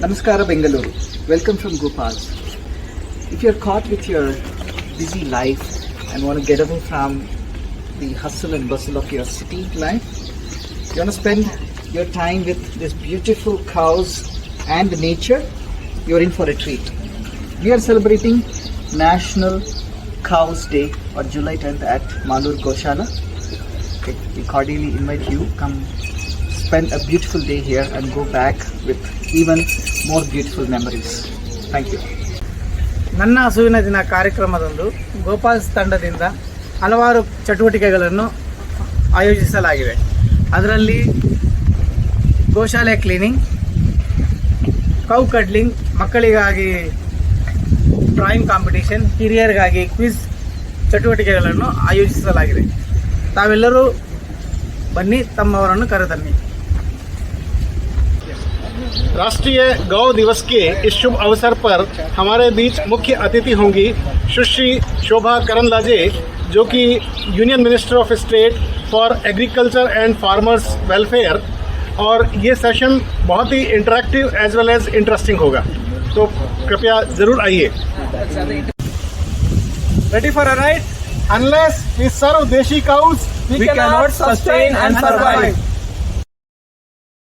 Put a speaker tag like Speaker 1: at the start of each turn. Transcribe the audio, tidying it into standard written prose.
Speaker 1: Namaskara Bangalore. Welcome from GoPals. If you're caught with your busy life and want to get away from the hustle and bustle of your city life, you want to spend your time with these beautiful cows and the nature, you're in for a treat. We are celebrating National Cows Day on July 10th at Malur, Goushala. Okay, we cordially invite you, come spend a beautiful day here and go back with even more beautiful memories. Thank you.
Speaker 2: ನನ್ನ ಹಸುವಿನ ದಿನ ಕಾರ್ಯಕ್ರಮದಂದು ಗೋಪಾಲ್ಸ್ ತಂಡದಿಂದ ಹಲವಾರು ಚಟುವಟಿಕೆಗಳನ್ನು ಆಯೋಜಿಸಲಾಗಿದೆ. ಅದರಲ್ಲಿ ಗೋಶಾಲೆ cleaning, cow ಕಡ್ಲಿಂಗ್, ಮಕ್ಕಳಿಗಾಗಿ ಡ್ರಾಯಿಂಗ್ ಕಾಂಪಿಟೇಷನ್, ಹಿರಿಯರಿಗಾಗಿ ಕ್ವಿಜ್ ಚಟುವಟಿಕೆಗಳನ್ನು ಆಯೋಜಿಸಲಾಗಿದೆ. ತಾವೆಲ್ಲರೂ ಬನ್ನಿ, ತಮ್ಮವರನ್ನು ಕರೆತನ್ನಿ.
Speaker 3: राष्ट्रीय गौ दिवस के इस शुभ अवसर पर हमारे बीच मुख्य अतिथि होंगी सुश्री शोभा करंदलाजे, जो कि union minister of state for agriculture and farmers welfare, और ये सेशन बहुत ही interactive as well as interesting होगा, तो कृपया ज़रूर आइए.
Speaker 2: Ready for a ride?
Speaker 3: Unless we serve deshi cows,
Speaker 2: We cannot sustain and survive.